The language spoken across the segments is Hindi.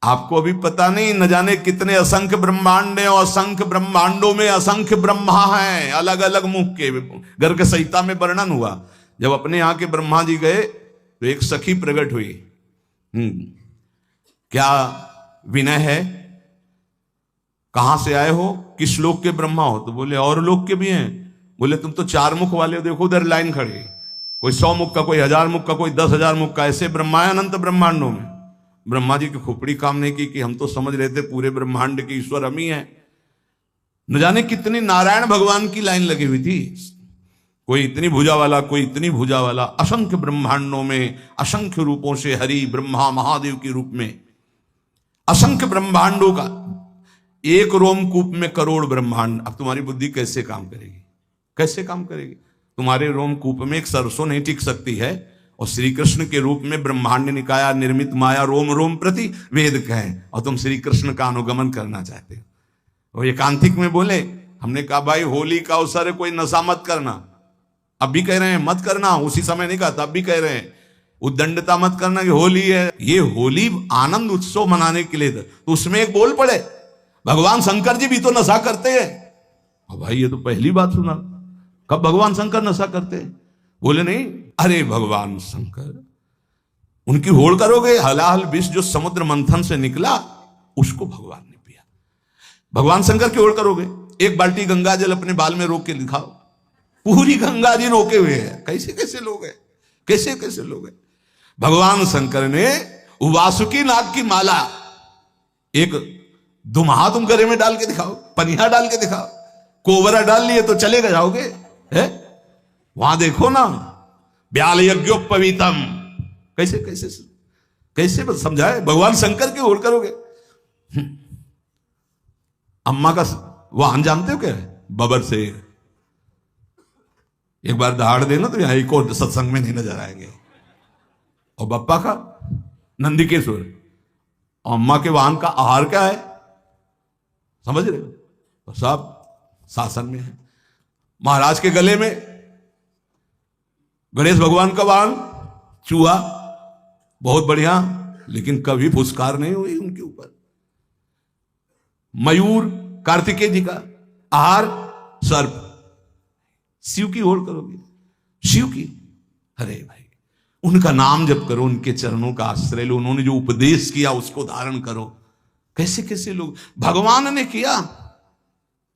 आपको अभी पता नहीं, न जाने कितने असंख्य ब्रह्मांड हैं और असंख्य ब्रह्मांडों में असंख्य ब्रह्मा हैं, अलग अलग मुख के। गर्ग संहिता में वर्णन हुआ, जब अपने यहाँ के ब्रह्मा जी गए तो एक सखी प्रकट हुई। क्या विनय है, कहां से आए हो, किस लोक के ब्रह्मा हो? तो बोले और लोक के भी हैं। बोले तुम तो 4 मुख वाले हो, देखो उधर लाइन खड़ी, कोई 100 मुख का, कोई 1000 मुख का, कोई 10,000 मुख का, ऐसे ब्रह्मा है अनंत ब्रह्मांडों में। ब्रह्मा जी की खोपड़ी काम नहीं की कि हम तो समझ रहे थे पूरे ब्रह्मांड के ईश्वर हम ही हैं। न जाने कितनी नारायण भगवान की लाइन लगी हुई थी, कोई इतनी भुजा वाला, कोई इतनी भुजा वाला। असंख्य ब्रह्मांडों में असंख्य रूपों से हरि ब्रह्मा महादेव के रूप में असंख्य ब्रह्मांडों का एक रोमकूप में करोड़ ब्रह्मांड। अब तुम्हारी बुद्धि कैसे काम करेगी, कैसे काम करेगी? तुम्हारे रोमकूप में एक सरसों नहीं टिक सकती है, और श्री कृष्ण के रूप में ब्रह्मांड निकाया निर्मित माया रोम रोम प्रति वेद कहें, और तुम श्री कृष्ण का अनुगमन करना चाहते हो। और एकांतिक में बोले, हमने कहा भाई होली का अवसर है, कोई नशा मत करना। अब भी कह रहे हैं मत करना, उसी समय नहीं कहा था, अब भी कह रहे हैं उद्दंडता मत करना कि होली है। ये होली आनंद उत्सव मनाने के लिए था, तो उसमें एक बोल पड़े भगवान शंकर जी भी तो नशा करते हैं। अब भाई ये तो पहली बात सुना, कब भगवान शंकर नशा करते हैं? बोले नहीं, अरे भगवान शंकर, उनकी होड़ करोगे, हलाहल विष जो समुद्र मंथन से निकला उसको भगवान ने पिया। भगवान शंकर की होड़ करोगे? एक बाल्टी गंगा जल अपने बाल में रोक के दिखाओ, पूरी गंगा जी रोके हुए हैं। कैसे कैसे लोग हैं, कैसे कैसे लोग हैं। भगवान शंकर ने वासुकी नाग की माला एक दुम्हा तुम गले में डाल के दिखाओ, पनिया डाल के दिखाओ, कोबरा डाल लिए तो चले जाओगे है? वहां देखो ना, ब्याल यज्ञोपवीतम, कैसे कैसे कैसे समझाए। भगवान शंकर की ओर करोगे। अम्मा का वाहन जानते हो क्या है? बबर से एक बार दहाड़ देना तो यहां एक और सत्संग में नहीं नजर आएंगे। और बप्पा का नंदिकेश्वर। अम्मा के वाहन का आहार क्या है, समझ रहे हो? तो सब शासन में है। महाराज के गले में गणेश भगवान का वाहन चूहा, बहुत बढ़िया, लेकिन कभी फुसकार नहीं हुई उनके ऊपर। मयूर कार्तिकेय जी का आहार सर्प। शिव की ओर करोगे, शिव की, अरे भाई उनका नाम जप करो, उनके चरणों का आश्रय लो, उन्होंने जो उपदेश किया उसको धारण करो। कैसे कैसे लोग, भगवान ने किया,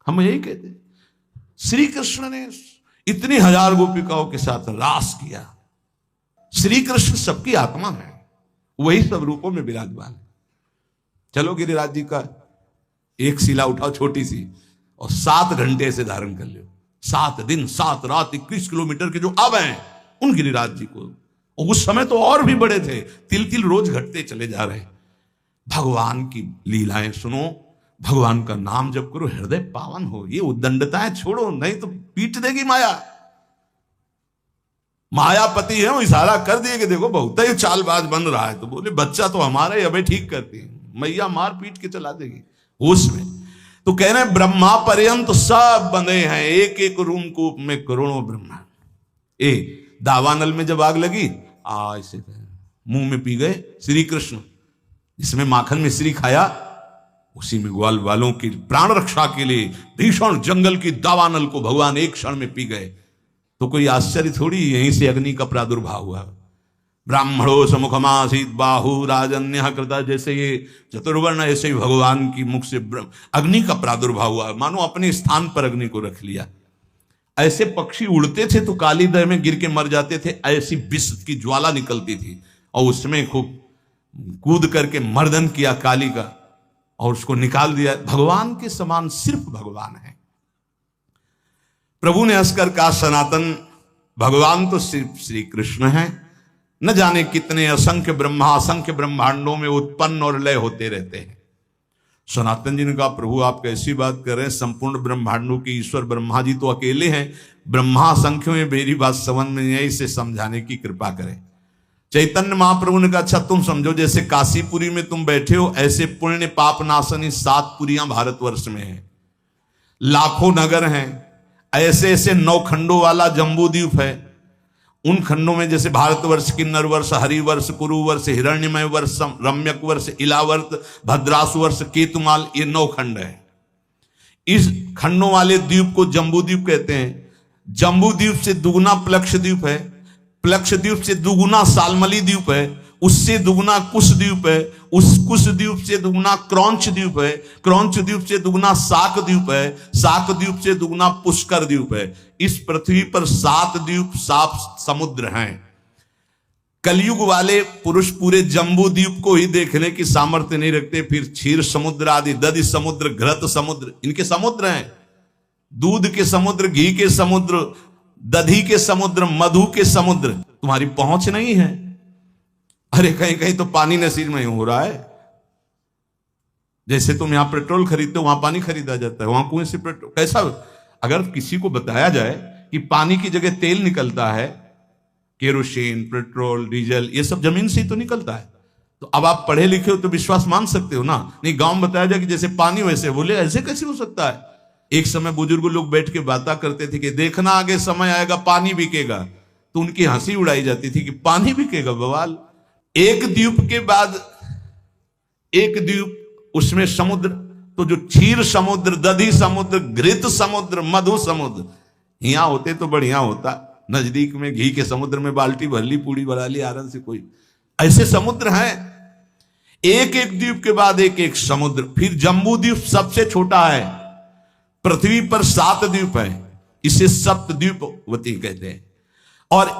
हम यही कहते। श्री कृष्ण ने इतनी 1000 गोपिकाओं के साथ रास किया। श्री कृष्ण सबकी आत्मा है, वही सब रूपों में विराजमान है। चलो गिरिराज जी का एक शिला उठाओ छोटी सी, और 7 घंटे से धारण कर लो। 7 दिन 7 रात 21 किलोमीटर के जो अब हैं उन गिरिराज जी को। और उस समय तो और भी बड़े थे, तिल तिल रोज घटते चले जा रहे। भगवान की लीलाएं सुनो, भगवान का नाम जप करो, हृदय पावन हो। ये उद्दंडताएं छोड़ो, नहीं तो पीट देगी माया। मायापति है, वो इशारा कर दिए कि देखो बहुत ही चालबाज बन रहा है, तो बोले बच्चा तो हमारा ही, अबे ठीक करती है, मैया मार पीट के चला देगी होश में। तो कह रहे ब्रह्मा पर्यंत सब बंधे हैं, एक एक रूम कूप में करोड़ों ब्रह्मा। दावानल में जब आग लगी, ऐसे मुंह में पी गए श्री कृष्ण, जिसमें माखन मिश्री खाया, उसी में ग्वाल वालों की प्राण रक्षा के लिए भीषण जंगल की दावानल को भगवान एक क्षण में पी गए। तो कोई आश्चर्य थोड़ी, यहीं से अग्नि का प्रादुर्भाव हुआ। ब्राह्मणो समुखमासीत बाहु राजन्य कृता, जैसे ये चतुर्वर्ण, ऐसे ही भगवान की मुख से अग्नि का प्रादुर्भाव हुआ, मानो अपने स्थान पर अग्नि को रख लिया। ऐसे पक्षी उड़ते थे तो काली दह में गिर के मर जाते थे, ऐसी विष की ज्वाला निकलती थी, और उसमें खूब कूद करके मर्दन किया काली का, और उसको निकाल दिया। भगवान के समान सिर्फ भगवान है। प्रभु ने हंसकर कहा, सनातन भगवान तो सिर्फ श्री कृष्ण है, न जाने कितने असंख्य ब्रह्मा असंख्य ब्रह्मांडों में उत्पन्न और लय होते रहते हैं। सनातन जी ने कहा, प्रभु आप कैसी बात कर रहे हैं, संपूर्ण ब्रह्मांडों के ईश्वर ब्रह्मा जी तो अकेले हैं, ब्रह्मा असंख्य में मेरी बात समझ में नहीं है, इसे समझाने की कृपा करें। चैतन्य महाप्रभु ने कहा, अच्छा तुम समझो, जैसे काशीपुरी में तुम बैठे हो, ऐसे पुण्य पाप नाशनी 7 पुरियां भारतवर्ष में हैं, लाखों नगर हैं, ऐसे ऐसे 9 खंडों वाला जम्बू द्वीप है, उन खंडों में जैसे भारतवर्ष, किन्नर वर्ष, हरिवर्ष, कुरुवर्ष, हिरण्यमय वर्ष, रम्यक वर्ष, इलावर्त, भद्रासुवर्ष, केतुमाल, ये 9 खंड है। इस खंडों वाले द्वीप को जम्बू द्वीप कहते हैं। जम्बू द्वीप से दुगुना प्लक्ष द्वीप है, प्लक्ष द्वीप से दुगुना सालमली द्वीप है, उससे दुगुना कुश द्वीप है, उस कुश द्वीप से दुगुना क्रौंच द्वीप है, क्रौंच द्वीप से दुगुना साक द्वीप है, साक द्वीप से दुगुना पुष्कर द्वीप है। इस पृथ्वी पर 7 द्वीप, 7 समुद्र हैं। कलयुग वाले पुरुष पूरे जम्बू द्वीप को ही देखने की सामर्थ्य नहीं रखते, फिर क्षीर समुद्र आदि, दधि समुद्र, घृत समुद्र, इनके समुद्र हैं। दूध के समुद्र, घी के समुद्र, दधी के समुद्र, मधु के समुद्र, तुम्हारी पहुंच नहीं है। अरे कहीं कहीं तो पानी नसीब में हो रहा है। जैसे तुम यहां पेट्रोल खरीदते हो, वहां पानी खरीदा जाता है, वहां कुएं से पेट्रोल। कैसा अगर किसी को बताया जाए कि पानी की जगह तेल निकलता है, केरोसिन, पेट्रोल, डीजल, ये सब जमीन से ही तो निकलता है, तो अब आप पढ़े लिखे हो तो विश्वास मान सकते हो ना। नहीं, गांव में बताया जाए कि जैसे पानी वैसे, बोले ऐसे कैसे हो सकता है। एक समय बुजुर्ग लोग बैठ के बातें करते थे कि देखना आगे समय आएगा पानी बिकेगा, तो उनकी हंसी उड़ाई जाती थी कि पानी बिकेगा, बवाल। एक द्वीप के बाद एक द्वीप, उसमें समुद्र, तो जो क्षीर समुद्र, दधी समुद्र, घृत समुद्र, मधु समुद्र, यहां होते तो बढ़िया होता। नजदीक में घी के समुद्र में बाल्टी भर ली, पूड़ी बना ली आराम से। कोई ऐसे समुद्र हैं, एक एक द्वीप के बाद एक एक समुद्र। फिर जम्बू द्वीप सबसे छोटा है, पृथ्वी पर 7 द्वीप है, इसे सप्तद्वीपवती कहते हैं। और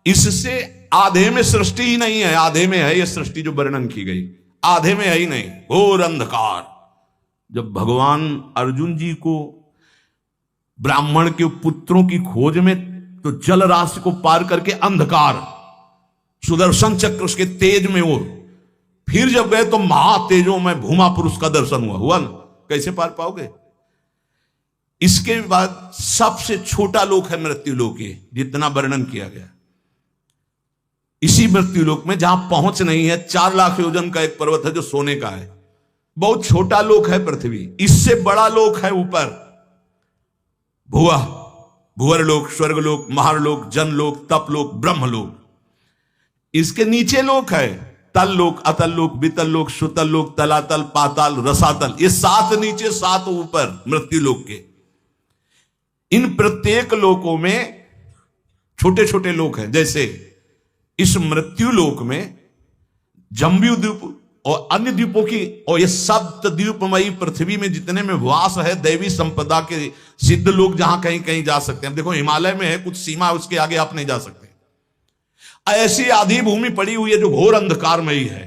इससे आधे में सृष्टि ही नहीं है, आधे में है ये सृष्टि जो वर्णन की गई, आधे में है ही नहीं, घोर अंधकार। जब भगवान अर्जुन जी को ब्राह्मण के पुत्रों की खोज में, तो जल राशि को पार करके अंधकार, सुदर्शन चक्र उसके तेज में और फिर जब गए तो महातेजों में भूमा पुरुष का दर्शन हुआ ना, कैसे पार पाओगे। इसके बाद सबसे छोटा लोक है मृत्यु लोक, जितना वर्णन किया गया। इसी मृत्यु लोक में जहां पहुंच नहीं है, 4 लाख योजन का एक पर्वत है जो सोने का है, बहुत छोटा लोक है पृथ्वी। इससे बड़ा लोक है ऊपर, भुआ, भुवरलोक, स्वर्गलोक, महारलोक, जनलोक, तपलोक, ब्रह्मलोक। इसके नीचे लोक है तल लोक, अतल लोक, बितल लोक, सुतल लोक, तलातल, पाताल, रसातल। ये 7 नीचे 7 ऊपर मृत्यु लोक के। इन प्रत्येक लोकों में छोटे छोटे लोक हैं। जैसे इस मृत्यु लोक में जम्बू द्वीप और अन्य द्वीपों की, और ये सप्त द्वीपमयी पृथ्वी में जितने में वास है दैवी संपदा के सिद्ध लोग, जहां कहीं कहीं जा सकते हैं। देखो हिमालय में है कुछ सीमा, उसके आगे आप नहीं जा सकते। ऐसी आधी भूमि पड़ी हुई है जो घोर अंधकारमयी है।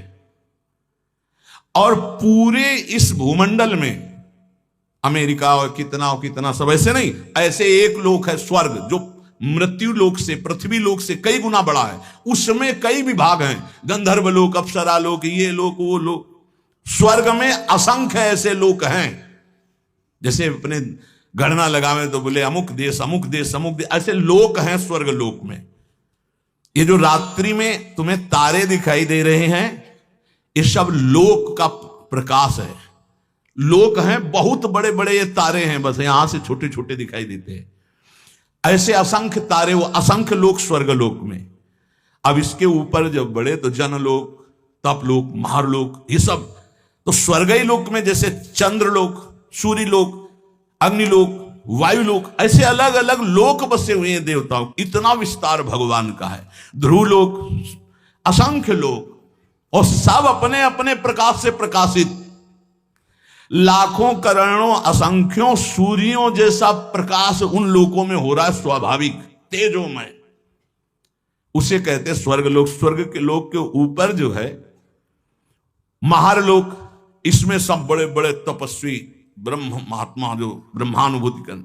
और पूरे इस भूमंडल में अमेरिका और कितना सब ऐसे नहीं, ऐसे एक लोक है स्वर्ग, जो मृत्यु लोक से, पृथ्वी लोक से कई गुना बड़ा है। उसमें कई विभाग हैं, गंधर्व लोक, अप्सरा लोक, ये लोक, वो लोक। स्वर्ग में असंख्य ऐसे लोक हैं। जैसे अपने गणना लगावे तो बोले अमुक देश, अमुक देश, अमुक देश, ऐसे लोक हैं स्वर्ग लोक में। ये जो रात्रि में तुम्हें तारे दिखाई दे रहे हैं, ये सब लोक का प्रकाश है। लोक हैं, बहुत बड़े बड़े ये तारे हैं, बस यहां से छोटे छोटे दिखाई देते हैं। ऐसे असंख्य तारे, वो असंख्य लोक स्वर्ग लोक में। अब इसके ऊपर जब बढ़े तो जनलोक, तपलोक, महारलोक, ये सब तो स्वर्गीय लोक में जैसे चंद्रलोक, सूर्यलोक, अग्निलोक, वायुलोक, ऐसे अलग अलग लोक बसे हुए हैं देवताओं। इतना विस्तार भगवान का है। ध्रुवलोक, असंख्य लोक, और सब अपने अपने प्रकाश से प्रकाशित। लाखों करोड़ों असंख्यों सूर्यों जैसा प्रकाश उन लोकों में हो रहा है, स्वाभाविक तेजोमय। उसे कहते हैं स्वर्गलोक। स्वर्ग के लोक के ऊपर जो है महारलोक, इसमें सब बड़े बड़े तपस्वी ब्रह्म महात्मा जो ब्रह्मानुभूति कर,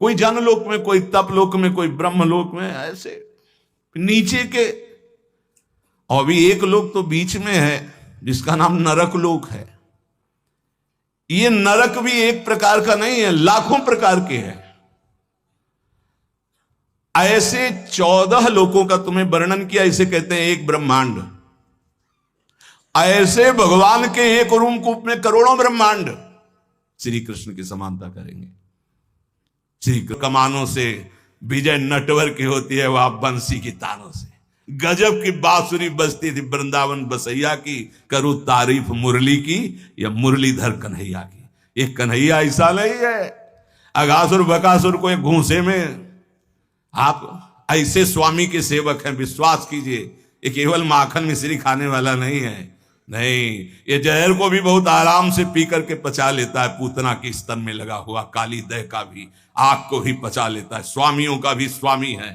कोई जनलोक में, कोई तपलोक में, कोई ब्रह्मलोक में, ऐसे नीचे के। और भी एक लोक तो बीच में है जिसका नाम नरक लोक है। ये नरक भी एक प्रकार का नहीं है, लाखों प्रकार के हैं। ऐसे 14 लोकों का तुम्हें वर्णन किया, इसे कहते हैं एक ब्रह्मांड। ऐसे भगवान के एक रूप में करोड़ों श्री कृष्ण की समानता करेंगे। श्री कमानों से विजय नटवर की होती है वह बंसी की तारों से। गजब की बांसुरी बजती थी वृंदावन बसैया की, करूं तारीफ मुरली की या मुरलीधर कन्हैया की। एक कन्हैया ऐसा नहीं है अगासुर बकासुर को एक घूंसे में। आप ऐसे स्वामी के सेवक हैं, विश्वास कीजिए। ये केवल माखन मिश्री खाने वाला नहीं है, नहीं, ये जहर को भी बहुत आराम से पी करके पचा लेता है। पूतना के स्तन में लगा हुआ काली दह का भी आग को ही पचा लेता है। स्वामियों का भी स्वामी है।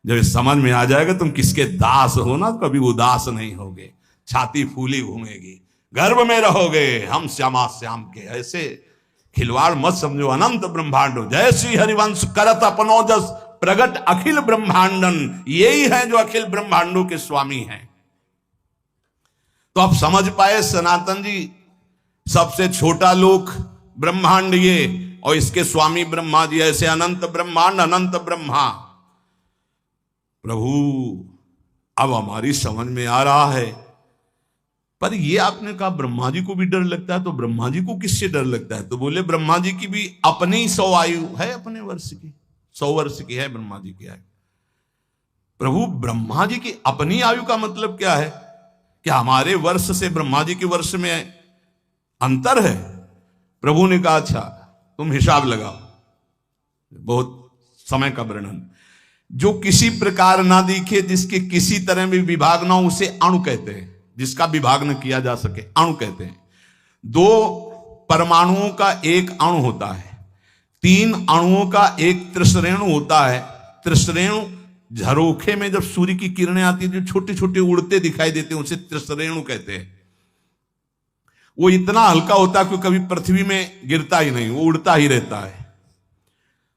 जब समझ में आ जाएगा तुम किसके दास हो ना, कभी उदास नहीं होगे, छाती फूली घूमेगी, गर्भ में रहोगे। हम श्यामा श्याम के ऐसे खिलवाड़ मत समझो। अनंत ब्रह्मांड जय श्री हरिवंश करत अपनो जस प्रगट अखिल ब्रह्मांडन, यही है जो अखिल ब्रह्मांडों के स्वामी हैं। तो आप समझ पाए सनातन जी, सबसे छोटा लोक ब्रह्मांड ये, और इसके स्वामी ब्रह्मा जी। ऐसे अनंत ब्रह्मांड अनंत ब्रह्मा। प्रभु अब हमारी समझ में आ रहा है। पर ये आपने कहा ब्रह्मा जी को भी डर लगता है, तो ब्रह्मा जी को किससे डर लगता है? तो बोले ब्रह्मा जी की भी अपनी 100 आयु है, अपने वर्ष की 100 वर्ष की है ब्रह्मा जी की आयु। प्रभु ब्रह्मा जी की अपनी आयु का मतलब क्या है? क्या हमारे वर्ष से ब्रह्मा जी के वर्ष में अंतर है? प्रभु ने कहा अच्छा तुम हिसाब लगाओ। बहुत समय का वर्णन। जो किसी प्रकार ना दिखे, जिसके किसी तरह में विभाग ना हो, उसे अणु कहते हैं। जिसका विभाग न किया जा सके अणु कहते हैं। 2 परमाणुओं का एक अणु होता है, 3 अणुओं का एक त्रिश्रेणु होता है। त्रिश्रेणु झरोखे में जब सूर्य की किरणें आती है, जो छोटे छोटे उड़ते दिखाई देते हैं, उसे त्रिश्रेणु कहते हैं। वो इतना हल्का होता है कि कभी पृथ्वी में गिरता ही नहीं, वो उड़ता ही रहता है,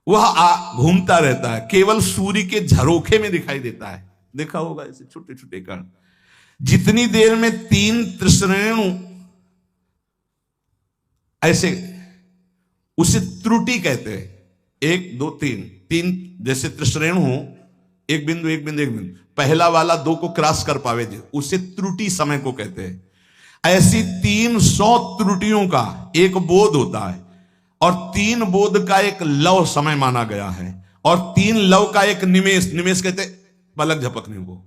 वह घूमता रहता है, केवल सूर्य के झरोखे में दिखाई देता है। देखा होगा ऐसे छोटे छोटे कण। जितनी देर में 3 त्रिश्रेणु ऐसे, उसे त्रुटि कहते हैं। 1 2 3 जैसे त्रिश्रेणु हो, एक बिंदु एक बिंदु एक बिंदु, पहला वाला 2 को क्रॉस कर पावे, उसे त्रुटि समय को कहते हैं। ऐसी 300 त्रुटियों का एक बोध होता है, और 3 बोध का एक लव समय माना गया है, और 3 लव का एक निमेष, निमेष कहते पलक झपकने को।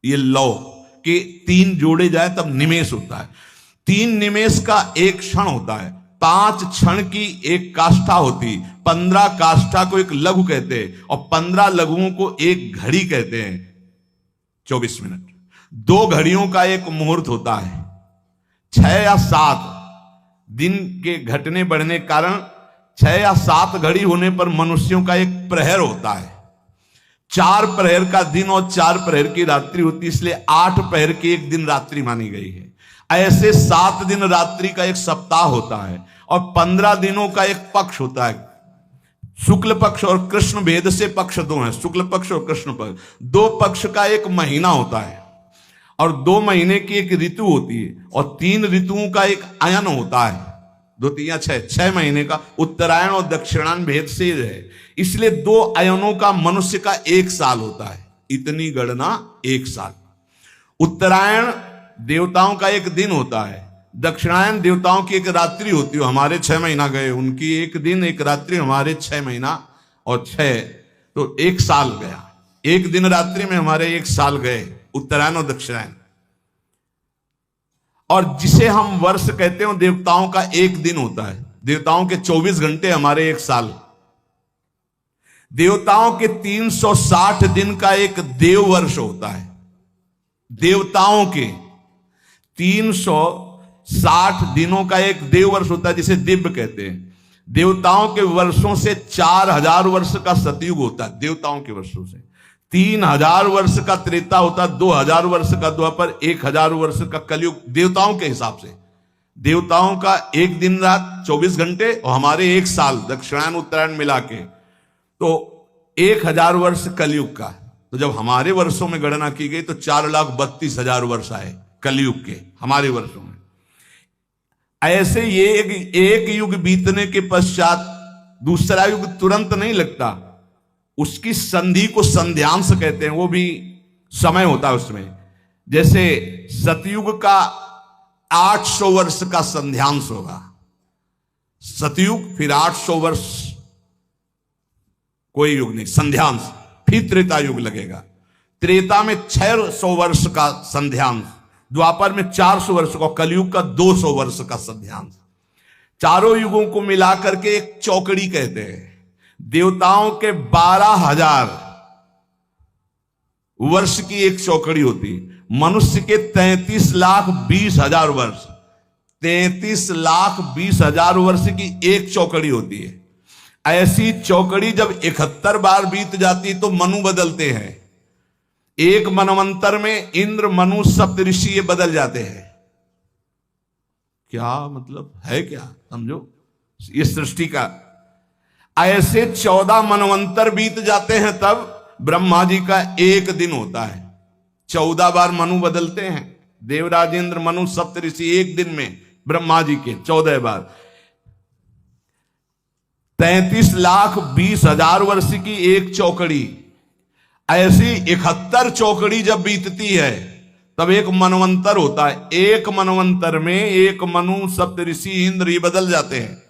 ये लव के 3 जोड़े जाए तब निमेष होता है। 3 निमेष का एक क्षण होता है, 5 क्षण की एक काष्ठा होती, 15 काष्ठा को एक लघु कहते हैं, और 15 लघुओं को एक घड़ी कहते हैं। 24 मिनट। 2 घड़ियों का एक मुहूर्त होता है। 6 या 7 दिन के घटने बढ़ने के कारण 6 या 7 घड़ी होने पर मनुष्यों का एक प्रहर होता है। 4 प्रहर का दिन और 4 प्रहर की रात्रि होती है, इसलिए 8 प्रहर की एक दिन रात्रि मानी गई है। ऐसे 7 दिन रात्रि का एक सप्ताह होता है, और 15 दिनों का एक पक्ष होता है। शुक्ल पक्ष और कृष्ण भेद से पक्ष 2 हैं, शुक्ल पक्ष और कृष्ण पक्ष। 2 पक्ष का एक महीना होता है, और 2 महीने की एक ऋतु होती है, और 3 ऋतुओं का एक अयन होता है। 2 3 6 महीने का उत्तरायण और दक्षिणायन भेद से है, इसलिए 2 अयनों का मनुष्य का 1 साल होता है। इतनी गणना 1 साल। उत्तरायण देवताओं का एक दिन होता है, दक्षिणायन देवताओं की एक रात्रि होती है। हमारे 6 महीना गए, उनकी एक दिन एक रात्रि, हमारे 6 महीना और 6, तो 1 साल गया। एक दिन रात्रि में हमारे 1 साल गए, उत्तरायण और दक्षिणायन। और जिसे हम वर्ष कहते हैं, देवताओं का एक दिन होता है। देवताओं के 24 घंटे, हमारे 1 साल। देवताओं के 360 दिन का एक देव वर्ष होता है। देवताओं के 360 दिनों का एक देव वर्ष होता है, जिसे दिव्य कहते हैं। देवताओं के वर्षों से 4000 वर्ष का सतयुग होता है। देवताओं के वर्षों से 3000 वर्ष का त्रेता होता है, 2000 वर्ष का द्वापर, 1000 वर्ष का कलयुग। देवताओं के हिसाब से देवताओं का एक दिन रात 24 घंटे, और हमारे 1 साल दक्षिणायन उत्तरायण मिला के, तो 1000 वर्ष कलयुग का। तो जब हमारे वर्षों में गणना की गई तो 4,32,000 वर्ष आए कलयुग के हमारे वर्षों में। ऐसे ये एक युग बीतने के पश्चात दूसरा युग तुरंत नहीं लगता, उसकी संधि को संध्यांश कहते हैं, वो भी समय होता है उसमें। जैसे सतयुग का 800 वर्ष का संध्यांश होगा, सतयुग, फिर 800 वर्ष कोई युग नहीं, संध्यांश। फिर त्रेता युग लगेगा। त्रेता में 600 वर्ष का संध्यांश, द्वापर में 400 वर्ष का, कलयुग का 200 वर्ष का संध्यांश। चारों युगों को मिलाकर के एक चौकड़ी कहते हैं। देवताओं के 12,000 वर्ष की एक चौकड़ी होती, मनुष्य के 33,20,000 वर्ष, 33,20,000 वर्ष की एक चौकड़ी होती है। ऐसी चौकड़ी जब 71 बार बीत जाती तो मनु बदलते हैं। एक मनवंतर में इंद्र, मनु, सप्तऋषि ये बदल जाते हैं। क्या मतलब है, क्या समझो ये सृष्टि का। ऐसे 14 मनवंतर बीत जाते हैं तब ब्रह्मा जी का एक दिन होता है। 14 बार मनु बदलते हैं, देवराजेंद्र, मनु, सप्तऋषि एक दिन में ब्रह्मा जी के 14 बार। 33,20,000 वर्ष की एक चौकड़ी। ऐसी 71 चौकड़ी जब बीतती है तब एक मनवंतर होता है। एक मनवंतर में एक मनु, सप्तऋषि, इंद्र ये बदल जाते हैं।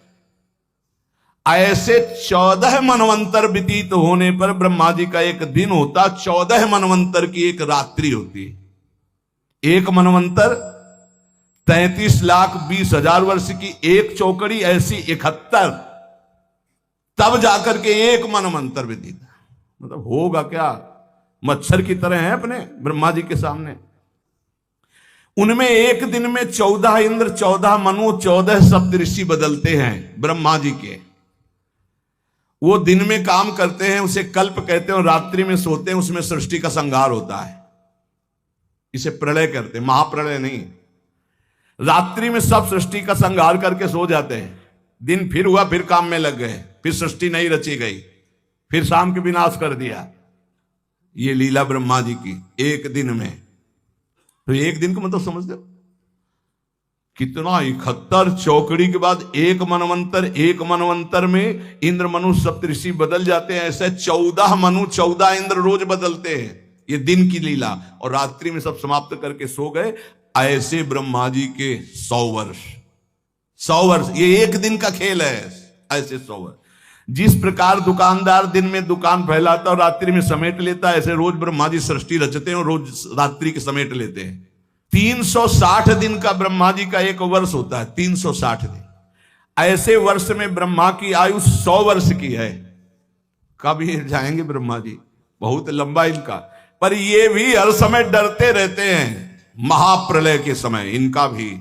ऐसे 14 मनवंतर व्यतीत होने पर ब्रह्मा जी का एक दिन होता, 14 मनवंतर की एक रात्रि होती है। एक मनवंतर 33,20,000 वर्ष की एक चौकड़ी, ऐसी 71, तब जाकर के एक मनवंतर व्यतीत। मतलब होगा क्या, मच्छर की तरह है अपने ब्रह्मा जी के सामने। उनमें एक दिन में 14 इंद्र, 14 मनु, 14 सप्तऋषि बदलते हैं ब्रह्मा जी के। वो दिन में काम करते हैं, उसे कल्प कहते हैं, और रात्रि में सोते हैं, उसमें सृष्टि का संहार होता है। इसे प्रलय करते हैं, महाप्रलय नहीं। रात्रि में सब सृष्टि का संहार करके सो जाते हैं। दिन फिर हुआ, फिर काम में लग गए, फिर सृष्टि नहीं रची गई, फिर शाम के विनाश कर दिया। ये लीला ब्रह्मा जी की एक दिन में। तो एक दिन का मतलब समझ लो कितना, 71 चौकड़ी के बाद एक मनवंतर। एक मनवंतर में इंद्र, मनु, सप्तऋषि बदल जाते हैं। ऐसे 14 मनु, 14 इंद्र रोज बदलते हैं। ये दिन की लीला। और रात्रि में सब समाप्त करके सो गए। ऐसे ब्रह्मा जी के 100 वर्ष, 100 वर्ष, ये एक दिन का खेल है। ऐसे 100 वर्ष। जिस प्रकार दुकानदार दिन में दुकान फैलाता और रात्रि में समेट लेता है, ऐसे रोज ब्रह्मा जी सृष्टि रचते हैं और रोज रात्रि के समेट लेते हैं। 360 दिन का ब्रह्मा जी का एक वर्ष होता है, 360 दिन। ऐसे वर्ष में ब्रह्मा की आयु 100 वर्ष की है। कब ये जाएंगे ब्रह्मा जी, बहुत लंबा इनका। पर ये भी हर समय डरते रहते हैं, महाप्रलय के समय इनका भी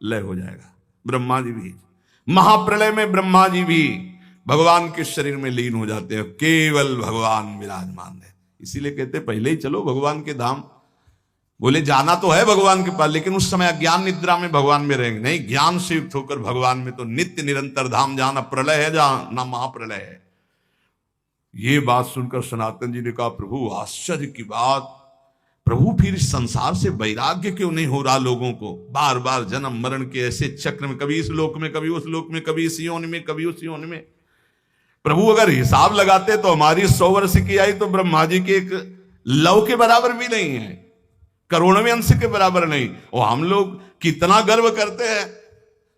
लय हो जाएगा। ब्रह्मा जी भी महाप्रलय में, ब्रह्मा जी भी भगवान के शरीर में लीन हो जाते हैं। केवल भगवान विराजमान है। इसीलिए कहते पहले ही चलो भगवान के धाम। बोले जाना तो है भगवान के पास, लेकिन उस समय अज्ञान निद्रा में भगवान में रहेंगे। नहीं, ज्ञान से युक्त होकर भगवान में तो नित्य निरंतर धाम। जहां ना प्रलय है, जहां ना महाप्रलय है। ये बात सुनकर सनातन जी ने कहा, प्रभु आश्चर्य की बात। प्रभु फिर इस संसार से वैराग्य क्यों नहीं हो रहा लोगों को? बार बार जन्म मरण के ऐसे चक्र में, कभी इस लोक में, कभी उस लोक में, कभी इस योनि में, कभी उस योनि में। प्रभु अगर हिसाब लगाते तो हमारी 100 वर्ष की आई तो ब्रह्मा जी के एक लव के बराबर भी नहीं है, करोड़वें अंश के बराबर नहीं। और हम लोग कितना गर्व करते हैं,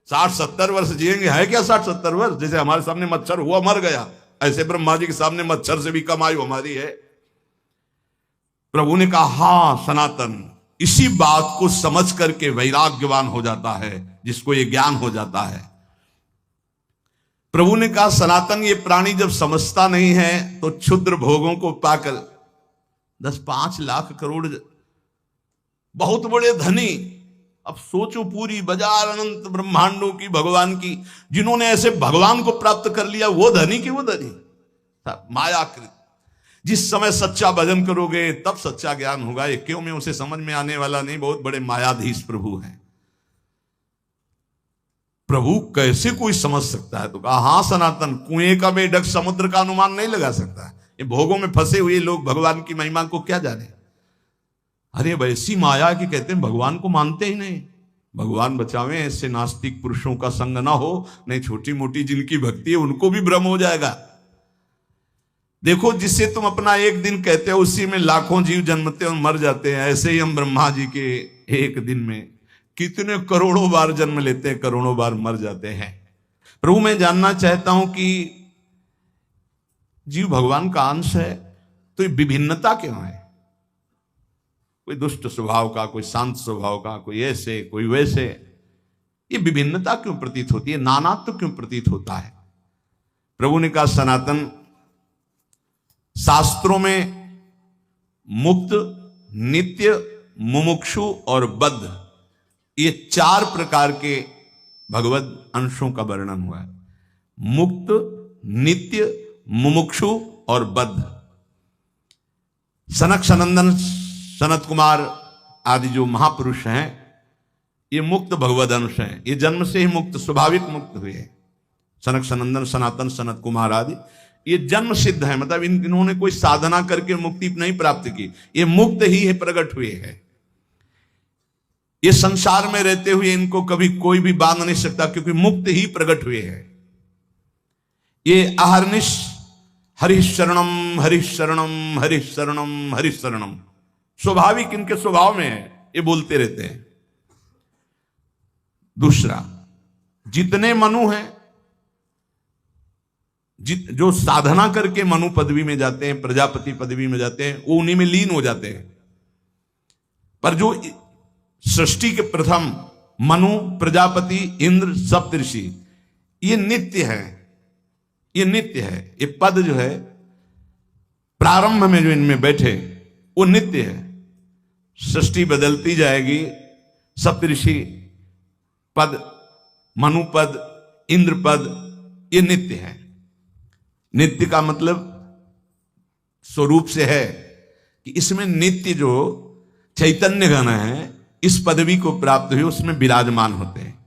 60-70 वर्ष जिएंगे। है क्या 60-70 वर्ष? जैसे हमारे सामने मच्छर हुआ, मर गया, ऐसे ब्रह्मा जी के सामने मच्छर से भी कम आयु हमारी है। प्रभु ने कहा, हां सनातन, इसी बात को समझ करके वैराग्यवान हो जाता है, जिसको ये ज्ञान हो जाता है। प्रभु ने कहा, सनातन, ये प्राणी जब समझता नहीं है तो क्षुद्र भोगों को पाकर 10-5 लाख करोड़ बहुत बड़े धनी। अब सोचो, पूरी बाजार अनंत ब्रह्मांडों की भगवान की, जिन्होंने ऐसे भगवान को प्राप्त कर लिया, वो धनी की वो धनी, मायाकृत। जिस समय सच्चा भजन करोगे तब सच्चा ज्ञान होगा। ये क्यों में उसे समझ में आने वाला नहीं। बहुत बड़े मायाधीश प्रभु हैं। प्रभु कैसे कोई समझ सकता है? तो कहा, हां सनातन, कुएं का बेढक समुद्र का अनुमान नहीं लगा सकता। ये भोगों में फंसे हुए लोग भगवान की महिमा को क्या जाने। अरे वैसी माया की कहते हैं भगवान को मानते ही नहीं। भगवान बचावे ऐसे नास्तिक पुरुषों का संग ना हो, नहीं छोटी मोटी जिनकी भक्ति है उनको भी भ्रम हो जाएगा। देखो, जिससे तुम अपना एक दिन कहते हो, उसी में लाखों जीव जन्मते और मर जाते हैं। ऐसे ही हम ब्रह्मा जी के एक दिन में कितने करोड़ों बार जन्म लेते हैं, करोड़ों बार मर जाते हैं। प्रभु, मैं जानना चाहता हूं कि जीव भगवान का अंश है, तो ये विभिन्नता क्यों है? कोई दुष्ट स्वभाव का, कोई शांत स्वभाव का, कोई ऐसे कोई वैसे, ये विभिन्नता क्यों प्रतीत होती है? नानात्व क्यों प्रतीत होता है? प्रभु ने कहा सनातन शास्त्रों में मुक्त, नित्य, मुमुक्षु और बद्ध, ये 4 प्रकार के भगवत अंशों का वर्णन हुआ है। मुक्त, नित्य, मुमुक्षु और बद्ध। सनक सनंदन सनत कुमार आदि जो महापुरुष हैं, ये मुक्त भगवद अंश हैं। ये जन्म से ही मुक्त, स्वाभाविक मुक्त हुए हैं। सनक सनंदन सनातन सनत कुमार आदि ये जन्म सिद्ध है, मतलब इन्होंने कोई साधना करके मुक्ति नहीं प्राप्त की, ये मुक्त ही है, प्रकट हुए हैं। ये संसार में रहते हुए इनको कभी कोई भी बांध नहीं सकता, क्योंकि मुक्त ही प्रकट हुए हैं। ये अहर्निश हरिशरणम हरिशरणम हरिशरणम हरिशरणम, स्वाभाविक इनके स्वभाव में है, ये बोलते रहते हैं। दूसरा, जितने मनु हैं, जो साधना करके मनु पदवी में जाते हैं, प्रजापति पदवी में जाते हैं, वो उन्हीं में लीन हो जाते हैं। पर जो सृष्टि के प्रथम मनु, प्रजापति, इंद्र, सप्तऋषि, ये नित्य है, ये नित्य है। ये पद जो है प्रारंभ में जो इनमें बैठे वो नित्य है। सृष्टि बदलती जाएगी, सप्तऋषि पद, मनु पद, इंद्र पद, ये नित्य है। नित्य का मतलब स्वरूप से है कि इसमें नित्य जो चैतन्य गण है, इस पदवी को प्राप्त हुए उसमें विराजमान होते हैं,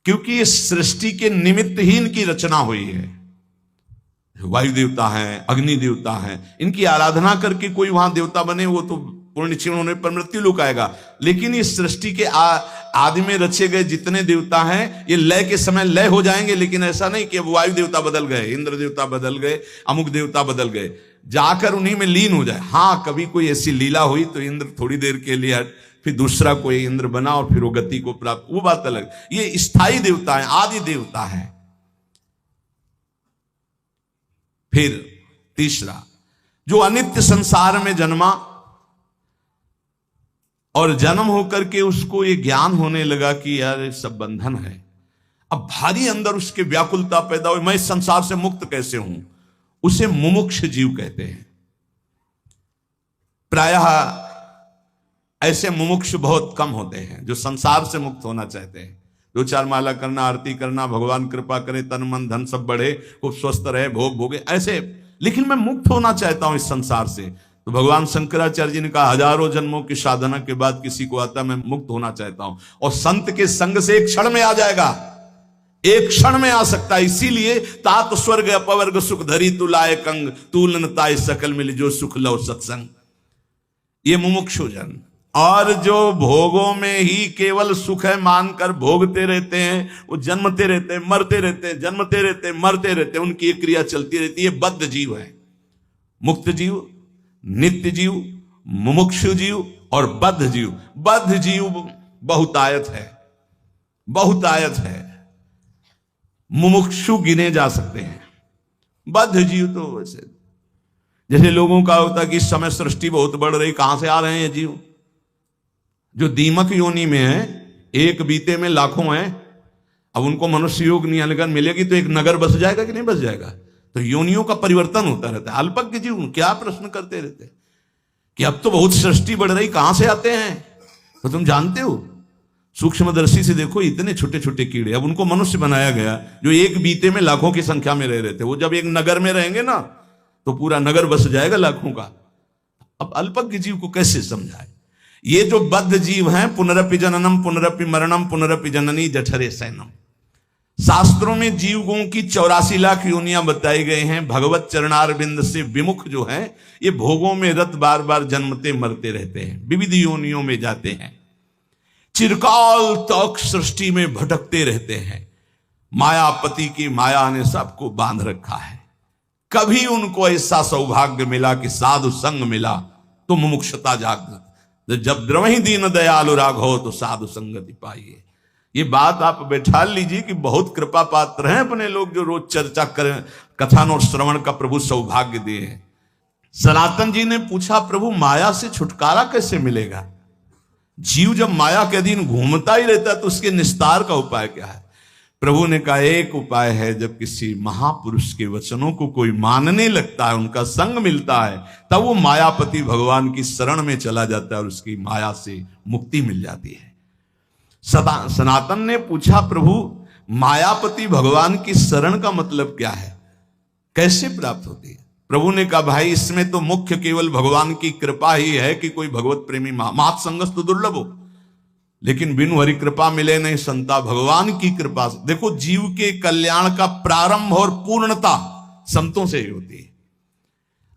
क्योंकि इस सृष्टि के निमित्त ही इनकी रचना हुई है। वायु देवता है, अग्नि देवता है, इनकी आराधना करके कोई वहां देवता बने, वो तो पूर्ण क्षीण होने पर मृत्यु लोक आएगा। लेकिन इस सृष्टि के आदि में रचे गए जितने देवता हैं, ये लय के समय लय हो जाएंगे। लेकिन ऐसा नहीं कि वायु देवता बदल गए, इंद्र देवता बदल गए, अमुक देवता बदल गए, जाकर उन्हीं में लीन हो जाए। हाँ, कभी कोई ऐसी लीला हुई तो इंद्र थोड़ी देर के लिए, फिर दूसरा कोई इंद्र बना और फिर वो गति को प्राप्त, वो बात अलग। ये स्थायी देवता है, आदि देवता है। फिर तीसरा, जो अनित्य संसार में जन्मा और जन्म होकर के उसको ये ज्ञान होने लगा कि यार ये सब बंधन है। अब भारी अंदर उसके व्याकुलता पैदा हुई, मैं इस संसार से मुक्त कैसे हूं, उसे मुमुक्ष जीव कहते हैं। प्रायः ऐसे मुमुक्ष बहुत कम होते हैं जो संसार से मुक्त होना चाहते हैं। 2-4 माला करना, आरती करना, भगवान कृपा करे, तन मन धन सब बढ़े, खूब स्वस्थ रहे, भोग भोगे, ऐसे। लेकिन मैं मुक्त होना चाहता हूं इस संसार से। तो भगवान शंकराचार्य जी ने कहा, हजारों जन्मों की साधना के बाद किसी को आता मैं मुक्त होना चाहता हूं, और संत के संग से एक क्षण में आ जाएगा, एक क्षण में आ सकता है। इसीलिए तात स्वर्ग अपवर्ग सुख धरी तू लाए कंग, तूलन ताय सकल मिल जो सुख लो सत्संग। ये मुमुक्षु जन, और जो भोगों में ही केवल सुख है मानकर भोगते रहते हैं, वो जन्मते रहते हैं, मरते रहते हैं, जन्मते रहते हैं, मरते रहते हैं, उनकी एक क्रिया चलती रहती है। बद्ध जीव है। मुक्त जीव, नित्य जीव, मुमुक्षु जीव और बद्ध जीव। बद्ध जीव बहुतायत है, बहुतायत है। मुमुक्षु गिने जा सकते हैं, बद्ध जीव तो वैसे जैसे लोगों का होता है कि इस समय सृष्टि बहुत बढ़ रही, कहां से आ रहे हैं ये जीव? जो दीमक योनि में है, एक बीते में लाखों हैं। अब उनको मनुष्य योग नहीं अगर मिलेगी तो एक नगर बस जाएगा कि नहीं बस जाएगा? तो योनियों का परिवर्तन होता रहता है। अल्पज्ञ जीव क्या प्रश्न करते रहते हैं कि अब तो बहुत सृष्टि बढ़ रही, कहां से आते हैं? तो तुम जानते हो, सूक्ष्मदर्शी से देखो, इतने छोटे छोटे कीड़े, अब उनको मनुष्य बनाया गया जो एक बीते में लाखों की संख्या में रह रहे थे। वो जब एक नगर में रहेंगे ना तो पूरा नगर बस जाएगा लाखों का। अब अल्पज्ञ जीव को कैसे समझाए? ये जो बद्ध जीव हैं, पुनरपि जननम पुनरपि मरणम पुनरपि जननी जठरे सैनम। शास्त्रों में जीवों की 84 लाख योनियां बताई गए हैं। भगवत चरणारविंद से विमुख जो है, ये भोगों में रत बार बार जन्मते मरते रहते हैं, विविध योनियों में जाते हैं, चिरकाल तक सृष्टि में भटकते रहते हैं। मायापति की माया ने सबको बांध रखा है। कभी उनको ऐसा सौभाग्य मिला कि साधु संग मिला तो मुमुक्षता जागृत। जब द्रवही दीन दयालु राघव तो साधु संगति पाइए। ये बात आप बैठा लीजिए कि बहुत कृपा पात्र हैं अपने लोग जो रोज चर्चा करें, कथन और श्रवण का प्रभु सौभाग्य दिए हैं। सनातन जी ने पूछा, प्रभु माया से छुटकारा कैसे मिलेगा? जीव जब माया के अधीन घूमता ही रहता है तो उसके निस्तार का उपाय क्या है? प्रभु ने कहा, एक उपाय है, जब किसी महापुरुष के वचनों को कोई मानने लगता है, उनका संग मिलता है, तब वो मायापति भगवान की शरण में चला जाता है और उसकी माया से मुक्ति मिल जाती है। सनातन ने पूछा, प्रभु मायापति भगवान की शरण का मतलब क्या है, कैसे प्राप्त होती है? प्रभु ने कहा, भाई इसमें तो मुख्य केवल भगवान की कृपा ही है कि कोई भगवत प्रेमी मात संगस तो दुर्लभ हो, लेकिन बिनु हरि कृपा मिले नहीं संता। भगवान की कृपा से देखो, जीव के कल्याण का प्रारंभ और पूर्णता संतों से ही होती है।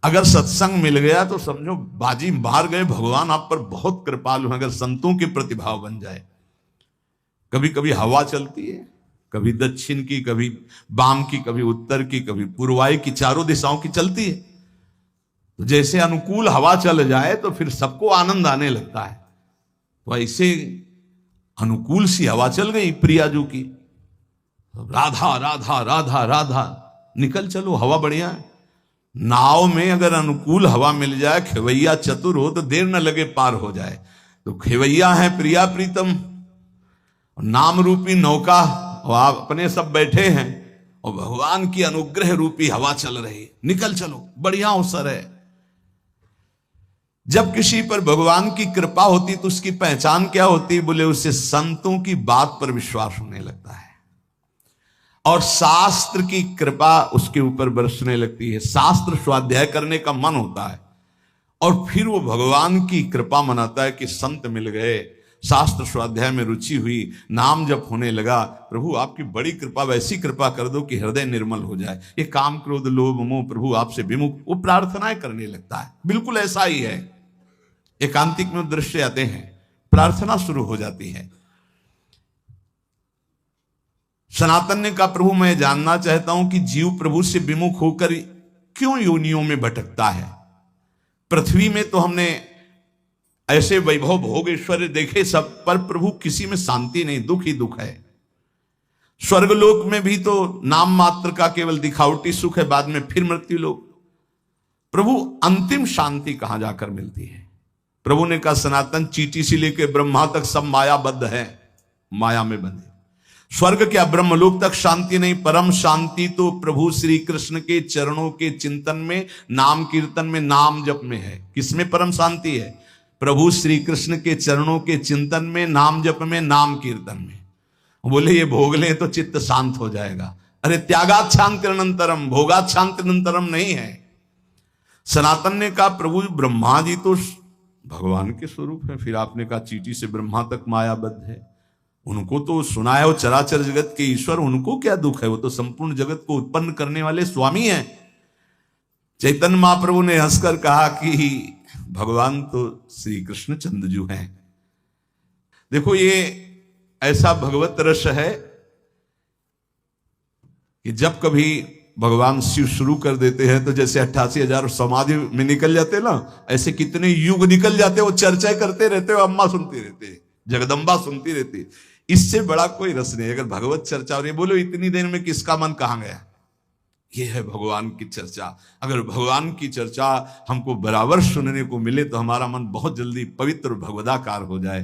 अगर सत्संग मिल गया तो समझो बाजी मार गए, भगवान आप पर बहुत कृपालु हैं। अगर संतों के प्रतिभाव बन जाए, कभी कभी हवा चलती है, कभी दक्षिण की, कभी वाम की, कभी उत्तर की, कभी पूर्वाई की, चारों दिशाओं की चलती है। तो जैसे अनुकूल हवा चल जाए तो फिर सबको आनंद आने लगता है। तो ऐसे अनुकूल सी हवा चल गई प्रियाजू की, राधा राधा राधा राधा, निकल चलो, हवा बढ़िया है। नाव में अगर अनुकूल हवा मिल जाए, खेवैया चतुर हो तो देर न लगे पार हो जाए। तो खेवैया है प्रिया प्रीतम, नाम रूपी नौका, और आप अपने सब बैठे हैं और भगवान की अनुग्रह रूपी हवा चल रही, निकल चलो, बढ़िया अवसर है। जब किसी पर भगवान की कृपा होती तो उसकी पहचान क्या होती? बोले उसे संतों की बात पर विश्वास होने लगता है और शास्त्र की कृपा उसके ऊपर बरसने लगती है। शास्त्र स्वाध्याय करने का मन होता है और फिर वो भगवान की कृपा मनाता है कि संत मिल गए, शास्त्र स्वाध्याय में रुचि हुई, नाम जप होने लगा। प्रभु आपकी बड़ी कृपा, वैसी कृपा कर दो कि हृदय निर्मल हो जाए, ये काम क्रोध लोभ मोह प्रभु आपसे विमुख, वो प्रार्थनाएं करने लगता है। बिल्कुल ऐसा ही है, एकांतिक में दृश्य आते हैं, प्रार्थना शुरू हो जाती है। सनातन ने कहा, प्रभु मैं जानना चाहता हूं कि जीव प्रभु से विमुख होकर क्यों योनियों में भटकता है? पृथ्वी में तो हमने ऐसे वैभव भोग ऐश्वर्य देखे सब, पर प्रभु किसी में शांति नहीं, दुख ही दुख है। स्वर्गलोक में भी तो नाम मात्र का केवल दिखावटी सुख है, बाद में फिर मृत्यु लोक। प्रभु अंतिम शांति कहां जाकर मिलती है? प्रभु ने कहा, सनातन चींटी से लेकर ब्रह्मा तक सब मायाबद्ध है, माया में बंधे। स्वर्ग क्या ब्रह्मलोक तक शांति नहीं, परम शांति तो प्रभु श्री कृष्ण के चरणों के चिंतन में, नाम कीर्तन में, नाम जप में है। किसमें परम शांति है? प्रभु श्री कृष्ण के चरणों के चिंतन में, नाम जप में, नाम कीर्तन में। बोले ये भोग लें तो चित्त शांत हो जाएगा। अरे त्यागात शांतिरनंतरम, भोगात शांतिरनंतरम नहीं है। सनातन ने कहा, प्रभु ब्रह्मा जी तो भगवान के स्वरूप है, फिर आपने कहा चींटी से ब्रह्मा तक मायाबद्ध है, उनको तो सुना है वो चराचर जगत के ईश्वर, उनको क्या दुख है? वो तो संपूर्ण जगत को उत्पन्न करने वाले स्वामी हैं। चैतन्य महाप्रभु ने हंसकर कहा कि भगवान तो श्री कृष्ण चंद्रजू हैं। देखो ये ऐसा भगवत रस है कि जब कभी भगवान शिव शुरू कर देते हैं तो जैसे 88,000 समाधि में निकल जाते ना, ऐसे कितने युग निकल जाते, वो चर्चा करते रहते, वो अम्मा सुनती रहती, जगदम्बा सुनती रहती। इससे बड़ा कोई रस नहीं। अगर भगवत चर्चा और ये बोलो इतनी देर में किसका मन कहां गया, ये है भगवान की चर्चा। अगर भगवान की चर्चा हमको बराबर सुनने को मिले तो हमारा मन बहुत जल्दी पवित्र भगवदाकार हो जाए।